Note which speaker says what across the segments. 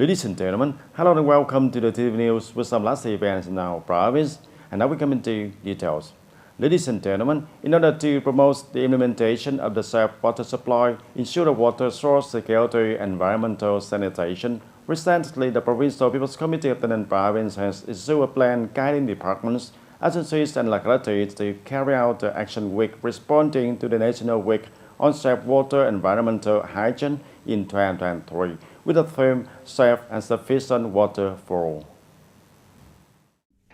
Speaker 1: Ladies and gentlemen, hello and welcome to the TTV News with some last events in our province. And now we come into details. Ladies and gentlemen, in order to promote the implementation of the safe water supply, ensure the water source security and environmental sanitation, recently the Provincial People's Committee of TayNinhTV Province has issued a plan guiding departments, agencies and localities to carry out the Action Week responding to the National Week on Safe Water and Environmental Hygiene in 2023, with the theme Safe and Sufficient Water for All.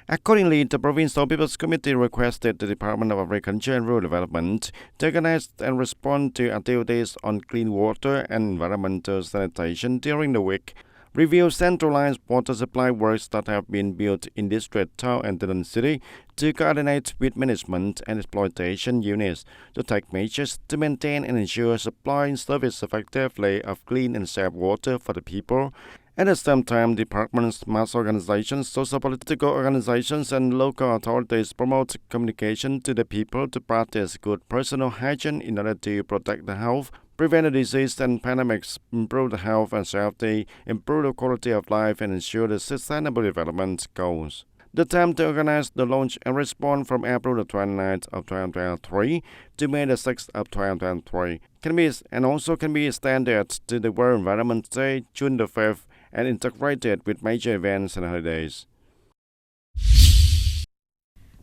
Speaker 1: Accordingly, the Provincial People's Committee requested the Department of Agriculture and Rural Development to organize and respond to activities on clean water and environmental sanitation during the week, review centralized water supply works that have been built in district, town and Taynan city to coordinate with management and exploitation units to take measures to maintain and ensure supplying service effectively of clean and safe water for the people. At the same time, departments, mass organizations, socio-political organizations, and local authorities promote communication to the people to practice good personal hygiene in order to protect the health, prevent the disease and pandemics, improve the health and safety, improve the quality of life, and ensure the sustainable development goals. The time to organize the launch and respond from April the 29th of 2023 to May the 6th of 2023 can be extended to the World Environment Day, June the 5th, and integrated with major events and holidays.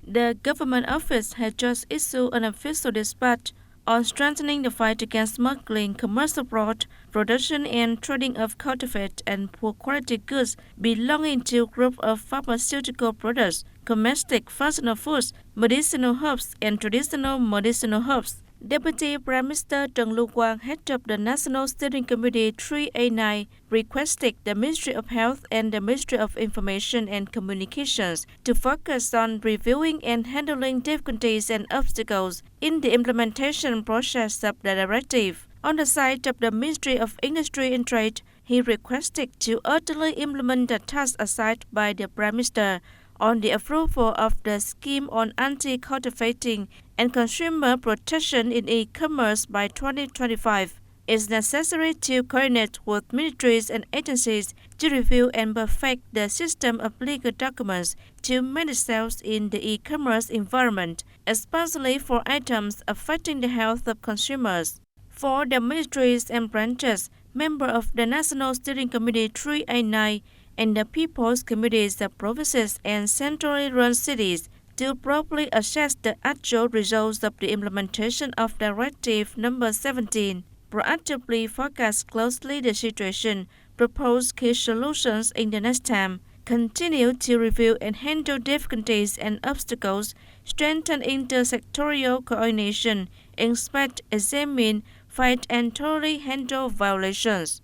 Speaker 2: The government office has just issued an official dispatch on strengthening the fight against smuggling, commercial fraud, production and trading of counterfeit and poor quality goods belonging to a group of pharmaceutical products, domestic functional foods, medicinal herbs, and traditional medicinal herbs. Deputy Prime Minister Trần Lưu Quang, head of the National Steering Committee 389, requested the Ministry of Health and the Ministry of Information and Communications to focus on reviewing and handling difficulties and obstacles in the implementation process of the directive. On the side of the Ministry of Industry and Trade, he requested to urgently implement the task assigned by the Prime Minister on the approval of the scheme on anti-counterfeiting and consumer protection in e-commerce by 2025. It's necessary to coordinate with ministries and agencies to review and perfect the system of legal documents to manage sales in the e-commerce environment, especially for items affecting the health of consumers. For the ministries and branches, members of the National Steering Committee 389 and the People's Committees of provinces and centrally run cities to properly assess the actual results of the implementation of Directive Number 17, proactively forecast closely the situation, propose key solutions in the next time, continue to review and handle difficulties and obstacles, strengthen intersectorial coordination, inspect, examine, fight and thoroughly handle violations.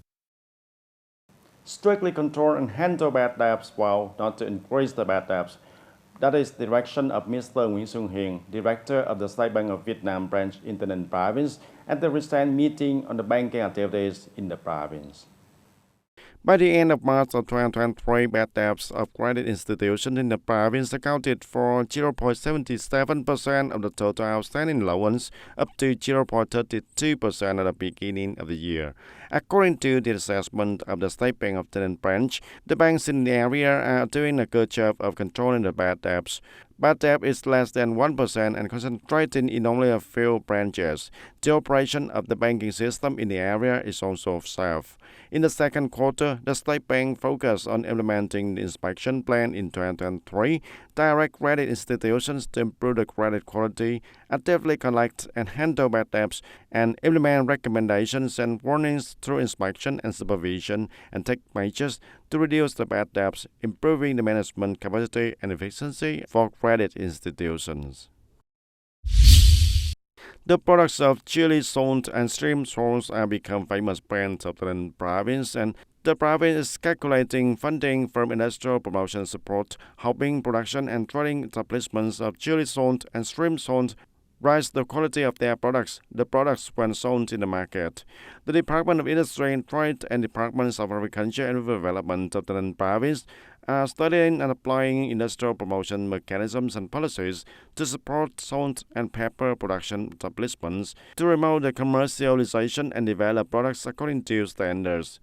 Speaker 1: Strictly control and handle bad debts while not to increase the bad debts. That is the direction of Mr. Nguyễn Xuân Hiền, Director of the State Bank of Vietnam branch in TayNinhTV Province, at the recent meeting on the banking activities in the province. By the end of March of 2023, bad debts of credit institutions in the province accounted for 0.77% of the total outstanding loans, up to 0.32% at the beginning of the year. According to the assessment of the State Bank of TayNinhTV branch, the banks in the area are doing a good job of controlling the bad debts. Bad debt is less than 1% and concentrated in only a few branches. The operation of the banking system in the area is also safe. In the second quarter, the State Bank focused on implementing the inspection plan in 2023, direct credit institutions to improve the credit quality, actively collect and handle bad debts, and implement recommendations and warnings through inspection and supervision, and take measures to reduce the bad debts, improving the management capacity and efficiency for credit institutions. The products of chili, salt, and shrimp sauce have become famous brands of the province, and the province is calculating funding from industrial promotion support, helping production and trading establishments of chili salt and shrimp salt rise the quality of their products, the products when sold in the market. The Department of Industry and Trade and Departments of Agriculture and Rural Development of the province are studying and applying industrial promotion mechanisms and policies to support salt and pepper production establishments to promote the commercialization and develop products according to standards.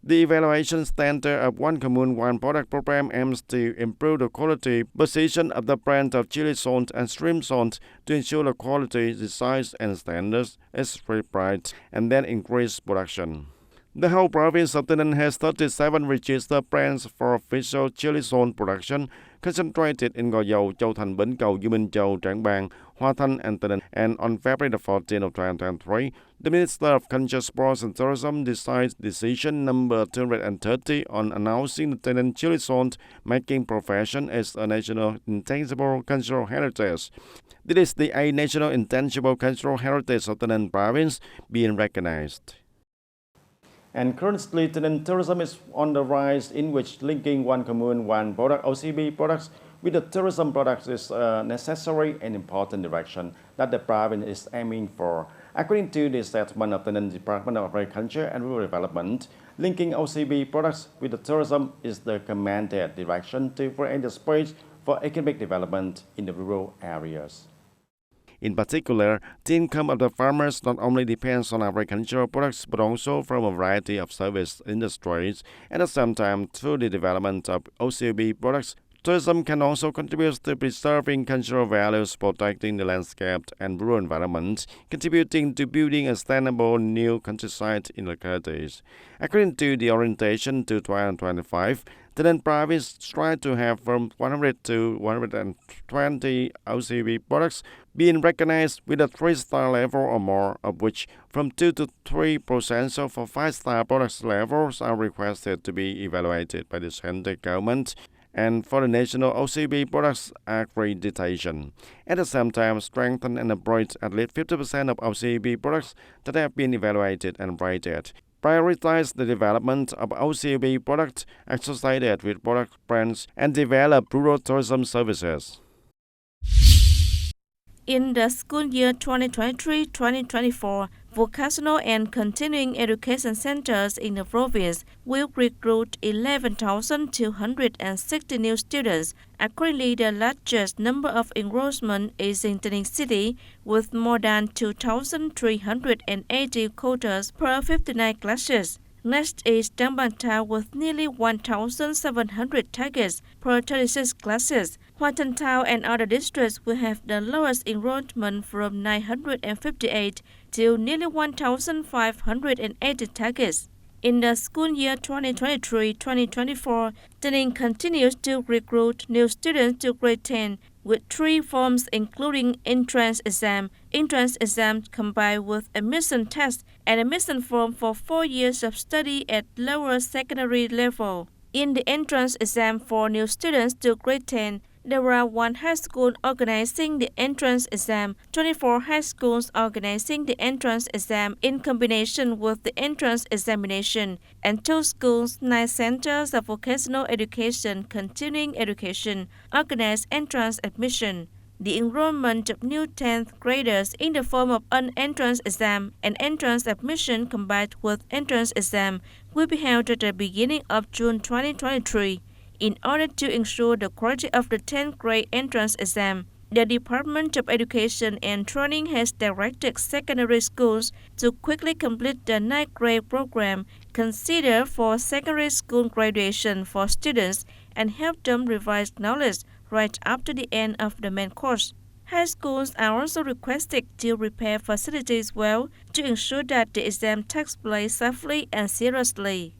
Speaker 1: The evaluation standard of One Commune, One Product program aims to improve the quality position of the brand of chili salt and shrimp salt to ensure the quality, the size, and standards is right, and then increase production. The whole province of Tây Ninh has 37 registered brands for official chili salt production, concentrated in Gò Dầu, Châu Thành, Bến Cầu, U Minh Châu, Trảng Bàng, Hoa Thanh, and Tây Ninh. And on February the 14th of 2023, the Minister of Culture, Sports and Tourism decided decision number 230 on announcing the Tây Ninh chili salt making profession as a national intangible cultural heritage. This is the 8th national intangible cultural heritage of Tây Ninh province being recognized. And currently, TayNinhTV tourism is on the rise, in which linking One Commune, One Product (OCB) products with the tourism products is a necessary and important direction that the province is aiming for. According to the statement of the Department of Agriculture and Rural Development, linking OCB products with the tourism is the commanded direction to create the space for economic development in the rural areas. In particular, the income of the farmers not only depends on agricultural products but also from a variety of service industries. At the same time, through the development of OCB products, tourism can also contribute to preserving cultural values, protecting the landscape and rural environment, contributing to building a sustainable new countryside in localities. According to the orientation to 2025, the Tây Ninh province strives to have from 100 to 120 OCB products being recognized with a 3-star level or more, of which from 2 to 3% of 5-star products levels are requested to be evaluated by the central government, and for the national OCB products accreditation. At the same time, strengthen and upgrade at least 50% of OCB products that have been evaluated and rated. Prioritize the development of OCB products associated with product brands and develop rural tourism services.
Speaker 2: In the school year 2023-2024, vocational and continuing education centers in the province will recruit 11,260 new students. Accordingly, the largest number of enrollment is in Tây Ninh City, with more than 2,380 quotas per 59 classes. Next is Trảng Bàng Town with nearly 1,700 targets per 36 classes. Hoa Thanh Town and other districts will have the lowest enrollment from 958 to nearly 1,580 targets. In the school year 2023-2024, Tây Ninh continues to recruit new students to grade 10 with 3 forms including entrance exam combined with admission test, and admission form for 4 years of study at lower secondary level. In the entrance exam for new students to grade 10, there are 1 high school organizing the entrance exam, 24 high schools organizing the entrance exam in combination with the entrance examination, and 2 schools, 9 centers of vocational education, continuing education, organize entrance admission. The enrollment of new 10th graders in the form of an entrance exam and entrance admission combined with entrance exam will be held at the beginning of June 2023. In order to ensure the quality of the 10th grade entrance exam, the Department of Education and Training has directed secondary schools to quickly complete the 9th grade program considered for secondary school graduation for students and help them revise knowledge right after the end of the main course. High schools are also requested to prepare facilities well to ensure that the exam takes place safely and seriously.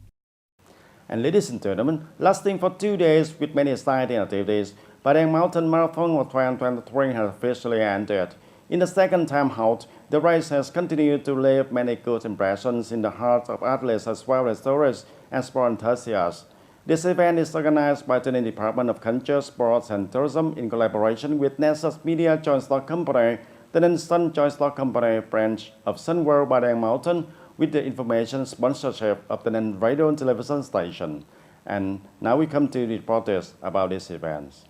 Speaker 1: And ladies and gentlemen, lasting for 2 days with many exciting activities, Padang Mountain Marathon of 2023 has officially ended. In the second time out, the race has continued to leave many good impressions in the hearts of athletes as well as tourists and sport enthusiasts. This event is organized by the Department of Culture, Sports and Tourism in collaboration with Nexus Media Joint Stock Company, the Sun Joint Stock Company branch of Sunworld Padang Mountain, with the information sponsorship of the radio and television station. And now we come to the reporters about this event.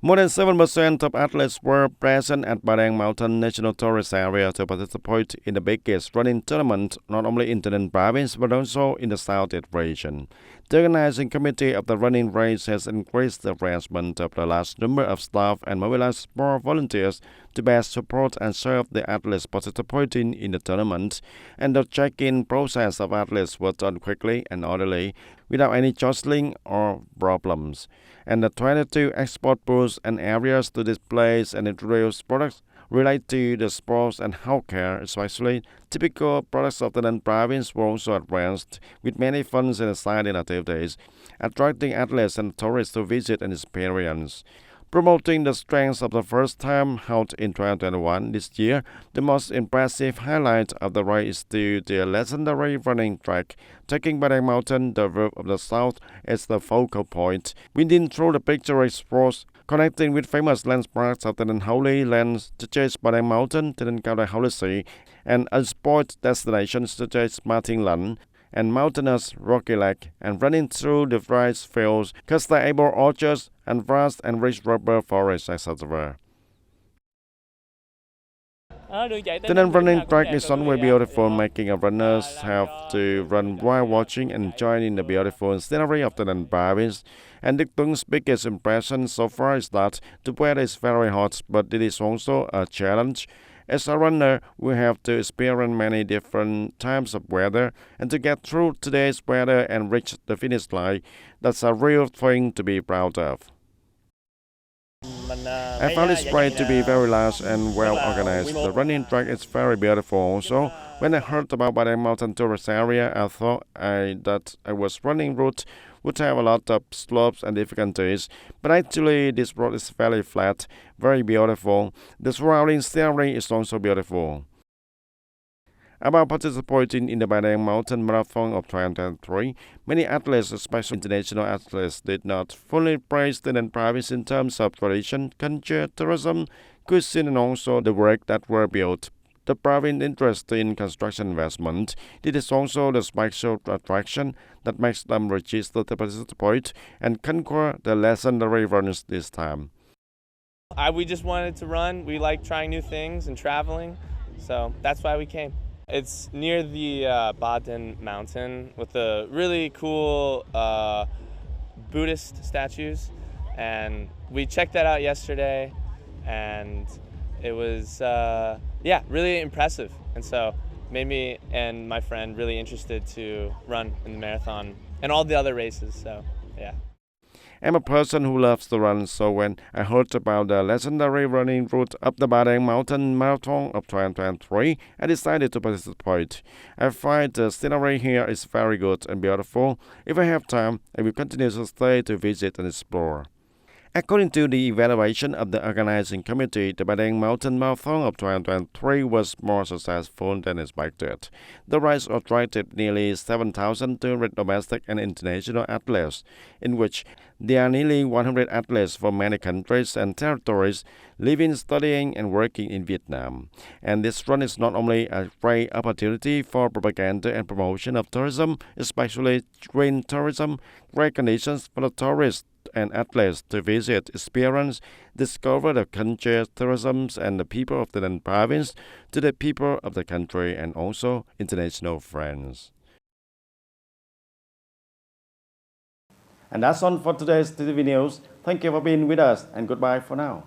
Speaker 1: More than 7% of athletes were present at Padang Mountain National Tourist Area to participate in the biggest running tournament, not only in the Tây Ninh province but also in the Southeast region. The organizing committee of the running race has increased the arrangement of the large number of staff and mobilized more volunteers to best support and serve the athletes participating in the tournament, and the check-in process of athletes was done quickly and orderly, without any jostling or problems. And the 22 export booths and areas to display and introduce products related to the sports and healthcare, especially typical products of the Taynan province, were also advanced, with many fun and exciting activities, attracting athletes and tourists to visit and experience. Promoting the strengths of the first time held in 2021 this year, the most impressive highlight of the race is to the legendary running track, taking Padang Mountain, the roof of the south, as the focal point, winding through the picturesque sports, connecting with famous landmarks of the Holy Lands such as Padang Mountain, the Holy Sea, and unsport destinations such as Martin Lan, and mountainous Rocky Lake, and running through the rice fields, castable orchards, and vast and rich rubber forests, etc. The running track is always beautiful, making runners have to run while watching and enjoying the beautiful scenery of the Taynan province. And the Tung's biggest impression so far is that the weather is very hot, but it is also a challenge. As a runner, we have to experience many different types of weather, and to get through today's weather and reach the finish line, that's a real thing to be proud of. I found this race to be very large and well organized. The running track is very beautiful also. When I heard about Padang Mountain tourist area, I thought that I was running route would have a lot of slopes and difficulties, but actually this road is very flat, very beautiful. The surrounding scenery is also beautiful. About participating in the Padang Mountain Marathon of 2023, many athletes, especially international athletes, did not fully praise the Taynan province in terms of tradition, culture, tourism, cuisine, and also the work that were built. The province interest in construction investment. It is also the special attraction that makes them register to participate and conquer the legendary runs this time.
Speaker 3: We just wanted to run. We like trying new things and traveling, so that's why we came. It's near the Baden mountain with the really cool Buddhist statues, and we checked that out yesterday, and it was really impressive, and so made me and my friend really interested to run in the marathon and all the other races, so yeah.
Speaker 1: I'm a person who loves to run, so when I heard about the legendary running route up the Padang Mountain Marathon of 2023, I decided to participate. I find the scenery here is very good and beautiful. If I have time, I will continue to stay to visit and explore. According to the evaluation of the organizing committee, the Padang Mountain Marathon of 2023 was more successful than expected. The race attracted nearly 7,200 domestic and international athletes, in which there are nearly 100 athletes from many countries and territories living, studying, and working in Vietnam. And this run is not only a great opportunity for propaganda and promotion of tourism, especially green tourism, great conditions for the tourists and athletes to visit, experience, discover the culture, tourism, and the people of the Taynan province to the people of the country and also international friends. And that's all for today's TTV News. Thank you for being with us and goodbye for now.